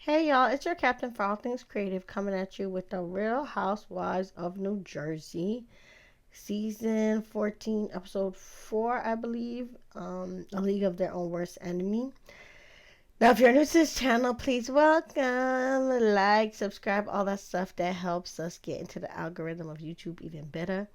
Hey y'all, it's your captain for all things creative coming at you with the Real Housewives of New Jersey, season 14, episode 4, I believe. A League of Their Own Worst Enemy. Now, if you're new to this channel, please welcome, like, subscribe, all that stuff that helps us get into the algorithm of YouTube even better.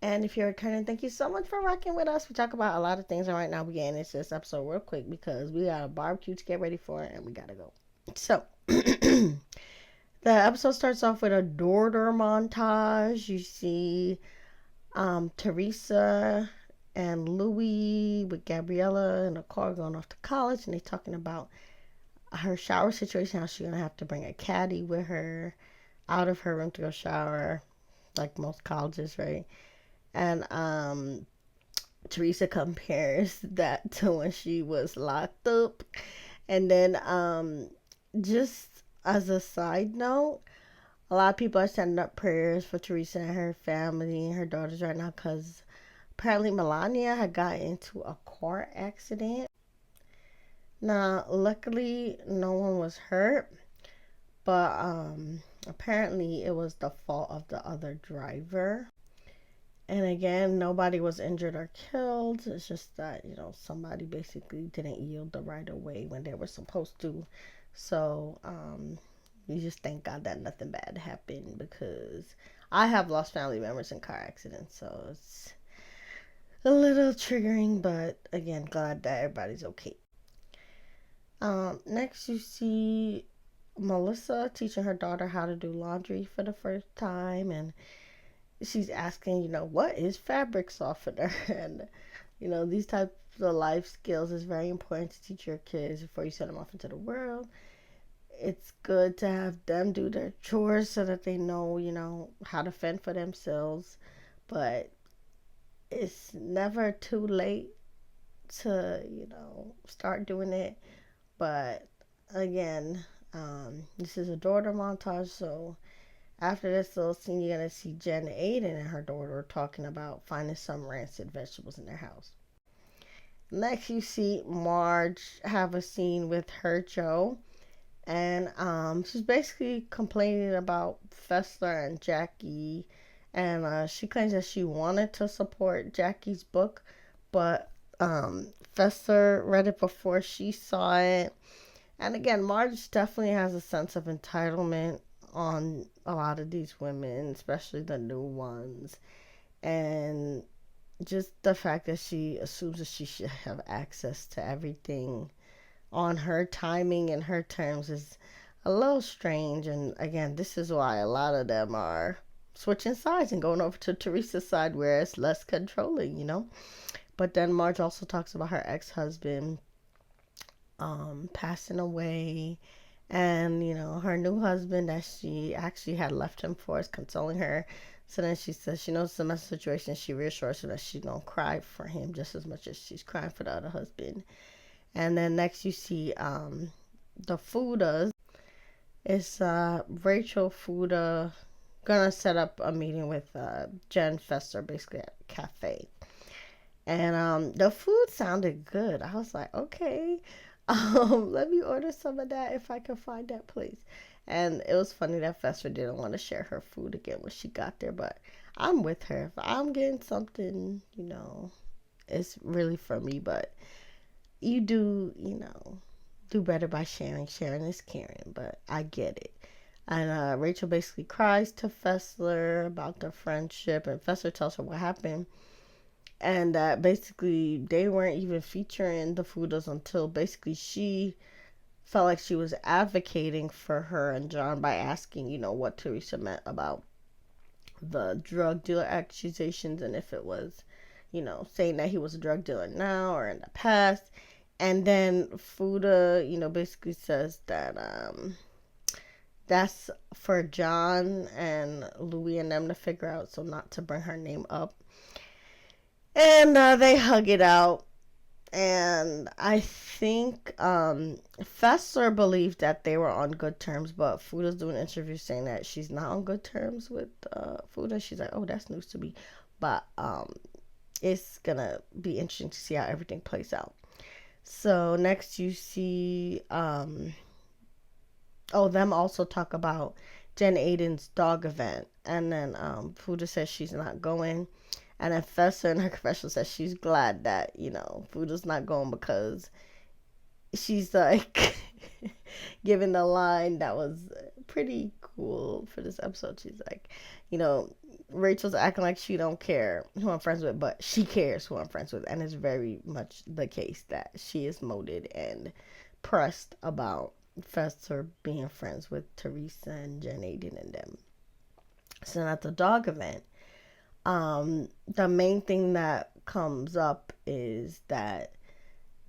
And if you're returning, thank you so much for rocking with us. We talk about a lot of things, and right now we're getting into this episode real quick because we got a barbecue to get ready for, and we gotta go. So, the episode starts off with a daughter montage. You see Teresa and Louis with Gabriella in a car going off to college, and they're talking about her shower situation, how she's going to have to bring a caddy with her out of her room to go shower, like most colleges, right? And Teresa compares that to when she was locked up. And then just as a side note, a lot of people are sending up prayers for Teresa and her family and her daughters right now because apparently Melania had got into a car accident. Now, luckily, no one was hurt, but apparently it was the fault of the other driver. And again, nobody was injured or killed. It's just that, somebody basically didn't yield the right of way when they were supposed to. So, you just thank God that nothing bad happened because I have lost family members in car accidents. So, it's a little triggering, but again, glad that everybody's okay. Next, you see Melissa teaching her daughter how to do laundry for the first time, and she's asking, what is fabric softener? And, these types of life skills is very important to teach your kids before you send them off into the world. It's good to have them do their chores so that they know, how to fend for themselves. But it's never too late to, start doing it. But again, this is a daughter montage, so after this little scene, you're going to see Jen Aydin and her daughter talking about finding some rancid vegetables in their house. Next, you see Marge have a scene with her Joe, and she's basically complaining about Fessler and Jackie, and she claims that she wanted to support Jackie's book, but Fessler read it before she saw it. And again, Marge definitely has a sense of entitlement on a lot of these women, especially the new ones. And just the fact that she assumes that she should have access to everything on her timing and her terms is a little strange. And again, this is why a lot of them are switching sides and going over to Teresa's side where it's less controlling. But then Marge also talks about her ex-husband passing away, and her new husband that she actually had left him for is consoling her. So then she says she knows it's a messy situation. She reassures her that she's gonna cry for him just as much as she's crying for the other husband. And then next you see the Fudas. It's Rachel Fuda gonna set up a meeting with Jen Fester, basically at a cafe. And the food sounded good. I was like, okay, let me order some of that if I can find that place. And it was funny that Fester didn't want to share her food again when she got there, but I'm with her. If I'm getting something, it's really for me, but you do better by sharing. Sharing is caring, but I get it. And Rachel basically cries to Fessler about their friendship, and Fessler tells her what happened. And that basically they weren't even featuring the Fudas until basically she felt like she was advocating for her and John by asking, what Teresa meant about the drug dealer accusations and if it was, saying that he was a drug dealer now or in the past. And then Fuda, basically says that that's for John and Louis and them to figure out, so not to bring her name up. And they hug it out. And I think Fessler believed that they were on good terms, but Fuda's doing an interview saying that she's not on good terms with Fuda. She's like, oh, that's news to me. But it's going to be interesting to see how everything plays out. So next you see Oh, them also talk about Jen Aydin's dog event. And then Fuda says she's not going. And then Fessa in her confessional says she's glad that, Fuda's not going because she's like giving a line that was pretty cool for this episode. She's like, you know, Rachel's acting like she don't care who I'm friends with, but she cares who I'm friends with, and it's very much the case that she is molded and pressed about Fester being friends with Teresa and Jen Aydin and them. So at the dog event, the main thing that comes up is that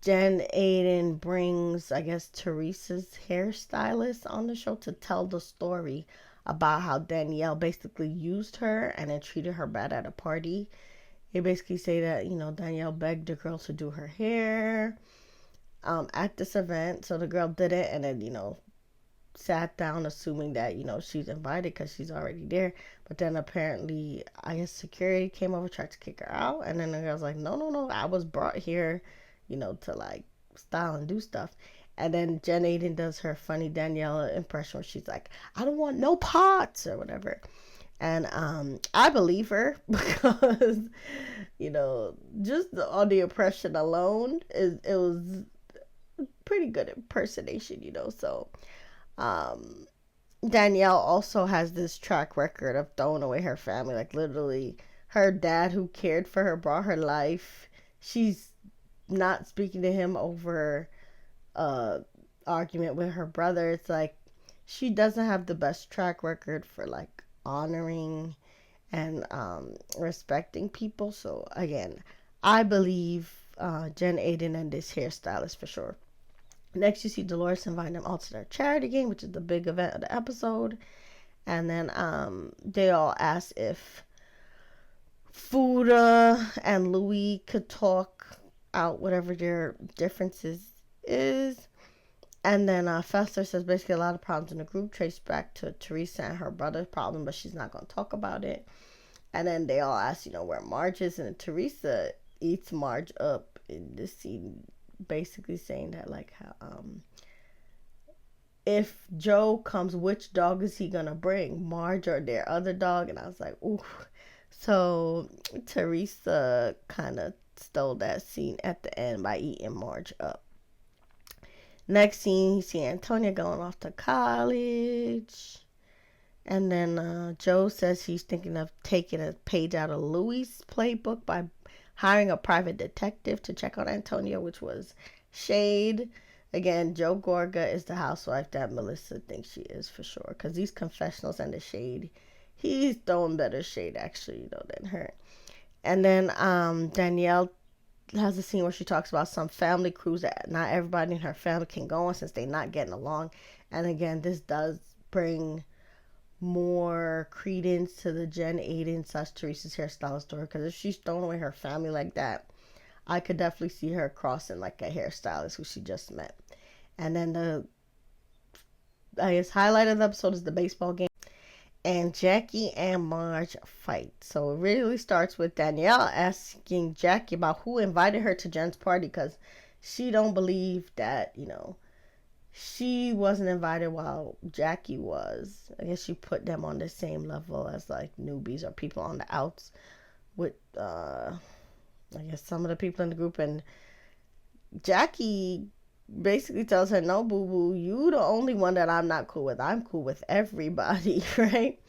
Jen Aydin brings, I guess, Teresa's hairstylist on the show to tell the story about how Danielle basically used her and then treated her bad at a party. They basically say that, Danielle begged the girl to do her hair at this event. So the girl did it and then, sat down assuming that, she's invited because she's already there. But then apparently, I guess security came over, tried to kick her out. And then the girl's like, no, no, no, I was brought here to like style and do stuff. And then Jen Aydin does her funny Danielle impression where she's like, I don't want no pots or whatever. And I believe her because, just on the impression alone, it was pretty good impersonation, So um, Danielle also has this track record of throwing away her family. Like literally, her dad who cared for her brought her life. She's not speaking to him over argument with her brother. It's like she doesn't have the best track record for like honoring and respecting people. So again, I believe Jen Aydin and this hairstylist for sure. Next, you see Dolores inviting them all to their charity game, which is the big event of the episode. And then they all ask if Fuda and Louis could talk out whatever their differences is. And then Fester says basically a lot of problems in the group trace back to Teresa and her brother's problem, but she's not going to talk about it. And then they all ask, where Marge is, and Teresa eats Marge up in this scene, basically saying that like how if Joe comes, which dog is he gonna bring, Marge or their other dog? And I was like, ooh. So Teresa kind of stole that scene at the end by eating Marge up. Next scene, you see Antonia going off to college. And then Joe says he's thinking of taking a page out of Louis' playbook by hiring a private detective to check on Antonia, which was shade. Again, Joe Gorga is the housewife that Melissa thinks she is for sure. Because these confessionals and the shade, he's throwing better shade actually, than her. And then Danielle has a scene where she talks about some family cruise that not everybody in her family can go on since they're not getting along. And again, this does bring more credence to the Jen Aydin / Teresa's hairstylist story, because if she's throwing away her family like that, I could definitely see her crossing like a hairstylist who she just met. And then the, I guess, highlight of the episode is the baseball game. And Jackie and Marge fight. So it really starts with Danielle asking Jackie about who invited her to Jen's party, because she don't believe that, she wasn't invited while Jackie was. I guess she put them on the same level as like newbies or people on the outs with I guess some of the people in the group. And Jackie basically tells her, no, boo boo, you the only one that I'm not cool with. I'm cool with everybody, right?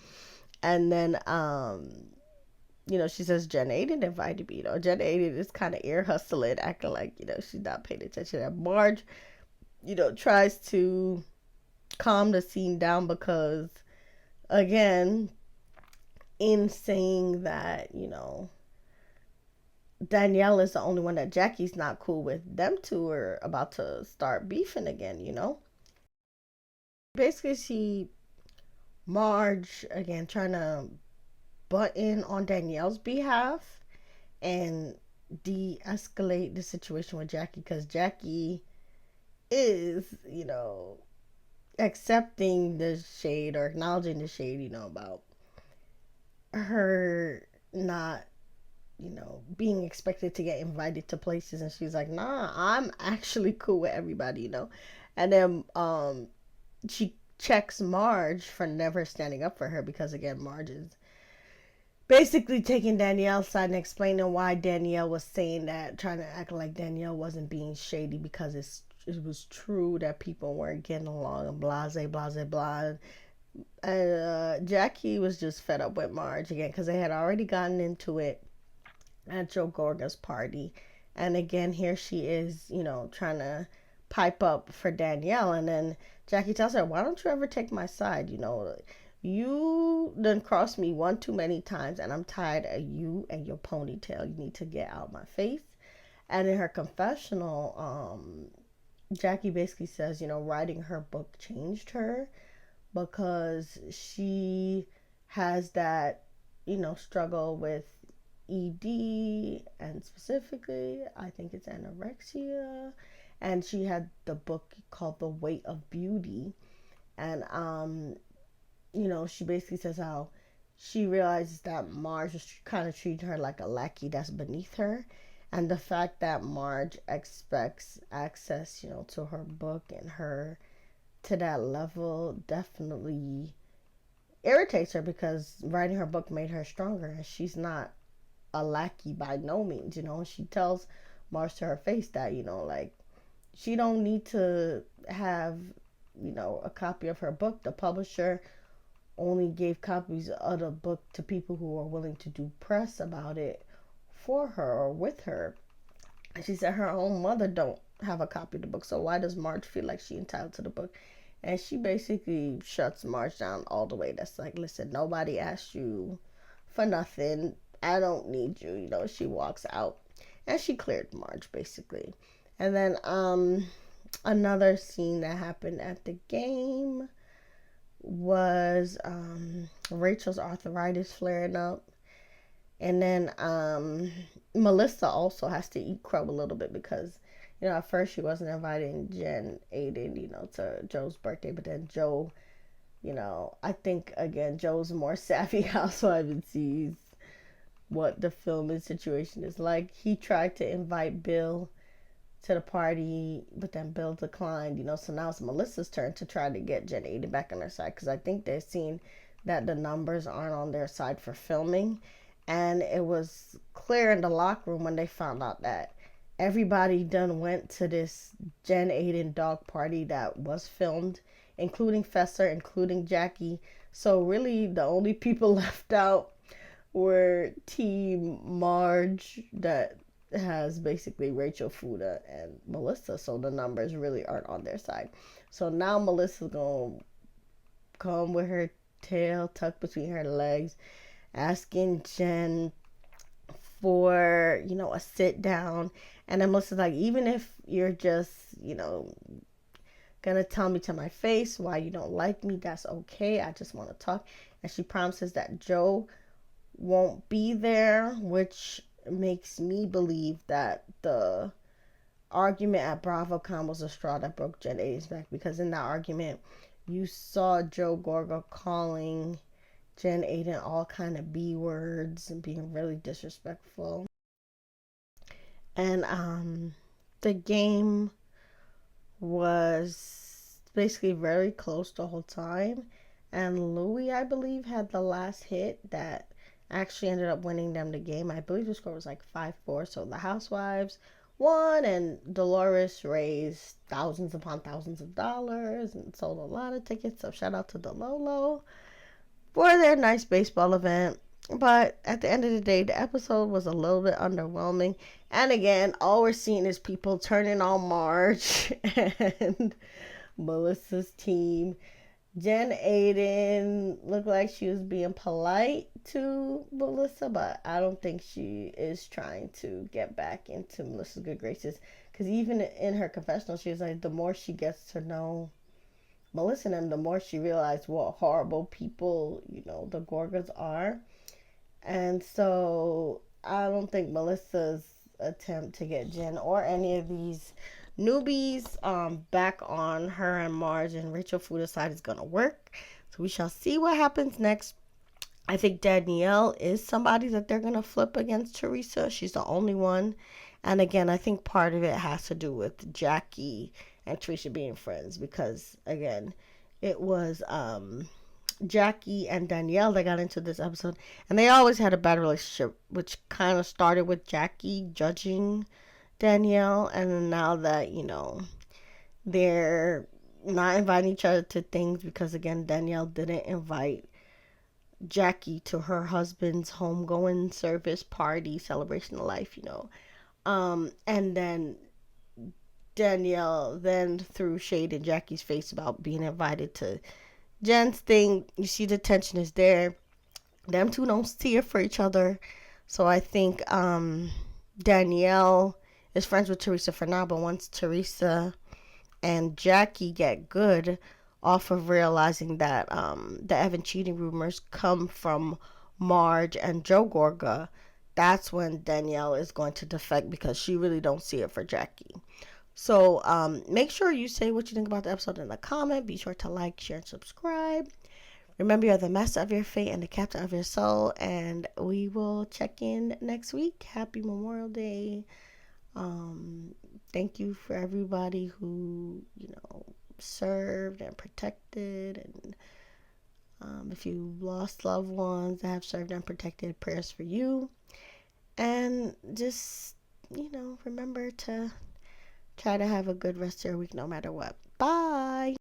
And then she says Jen Aydin invited me. Jen Aydin is kind of ear hustling, acting like, she's not paying attention. And Marge, tries to calm the scene down because, again, in saying that, Danielle is the only one that Jackie's not cool with, them two are about to start beefing again. Basically, see Marge, again, trying to butt in on Danielle's behalf and de-escalate the situation with Jackie, because Jackie is, accepting the shade or acknowledging the shade, about her not, being expected to get invited to places. And she's like, nah, I'm actually cool with everybody. And then she checks Marge for never standing up for her because, again, Marge is basically taking Danielle's side and explaining why Danielle was saying that, trying to act like Danielle wasn't being shady because it was true that people weren't getting along and blase, blase, blah. And Jackie was just fed up with Marge again because they had already gotten into it at Joe Gorga's party. And again, here she is, trying to pipe up for Danielle. And then Jackie tells her, why don't you ever take my side? You done crossed me one too many times, and I'm tired of you and your ponytail. You need to get out my face. And in her confessional, Jackie basically says, writing her book changed her because she has that, struggle with ED, and specifically, I think it's anorexia. And she had the book called The Weight of Beauty. And, she basically says how she realizes that Marge was kind of treating her like a lackey that's beneath her. And the fact that Marge expects access, to her book and her to that level definitely irritates her because writing her book made her stronger. And she's not a lackey by no means, She tells Marge to her face that, like, she don't need to have, a copy of her book. The publisher only gave copies of the book to people who were willing to do press about it for her or with her. And she said her own mother don't have a copy of the book, so why does Marge feel like she's entitled to the book? And she basically shuts Marge down all the way. That's like, listen, nobody asked you for nothing. I don't need you. She walks out. And she cleared Marge, basically. And then another scene that happened at the game was Rachel's arthritis flaring up. And then Melissa also has to eat crow a little bit because, at first she wasn't inviting Jen Aydin, to Joe's birthday. But then Joe, I think, again, Joe's more savvy housewife and sees what the filming situation is like. He tried to invite Bill to the party, but then Bill declined, so now it's Melissa's turn to try to get Jen Aydin back on their side because I think they've seen that the numbers aren't on their side for filming. And it was clear in the locker room when they found out that everybody done went to this Jen Aydin dog party that was filmed, including Fester, including Jackie. So really the only people left out were Team Marge, that has basically Rachel, Fuda, and Melissa. So the numbers really aren't on their side. So now Melissa's gonna come with her tail tucked between her legs, asking Jen for, a sit down. And then Melissa's like, even if you're just, gonna tell me to my face why you don't like me, that's okay. I just want to talk. And she promises that Joe won't be there, which makes me believe that the argument at BravoCon was a straw that broke Jen Aydin's back, because in that argument you saw Joe Gorga calling Jen Aydin all kind of B words and being really disrespectful. And the game was basically very close the whole time. And Louis, I believe, had the last hit that actually ended up winning them the game. I believe the score was like 5-4. So the Housewives won, and Dolores raised thousands upon thousands of dollars and sold a lot of tickets. So shout out to Delolo for their nice baseball event. But at the end of the day, the episode was a little bit underwhelming. And again, all we're seeing is people turning on Marge and Melissa's team. Jen Aydin looked like she was being polite to Melissa, but I don't think she is trying to get back into Melissa's good graces. Because even in her confessional, she was like, the more she gets to know Melissa and them, the more she realized what horrible people, the Gorgas are. And so I don't think Melissa's attempt to get Jen or any of these newbies back on her and Marge and Rachel Fuda's side is going to work. So we shall see what happens next. I think Danielle is somebody that they're going to flip against Teresa. She's the only one. And again, I think part of it has to do with Jackie and Teresa being friends, because again, it was Jackie and Danielle that got into this episode, and they always had a bad relationship, which kind of started with Jackie judging Danielle, and then now that they're not inviting each other to things because again Danielle didn't invite Jackie to her husband's homegoing service party celebration of life, and then Danielle then threw shade in Jackie's face about being invited to Jen's thing. You see the tension is there. Them two don't see it for each other. So I think Danielle is friends with Teresa for now, but once Teresa and Jackie get good off of realizing that the Evan cheating rumors come from Marge and Joe Gorga, that's when Danielle is going to defect because she really don't see it for Jackie. So make sure you say what you think about the episode in the comment. Be sure to like, share, and subscribe. Remember, you're the master of your fate and the captain of your soul. And we will check in next week. Happy Memorial Day. Thank you for everybody who, served and protected. And if you lost loved ones that have served and protected, prayers for you. And just, remember to try to have a good rest of your week no matter what. Bye.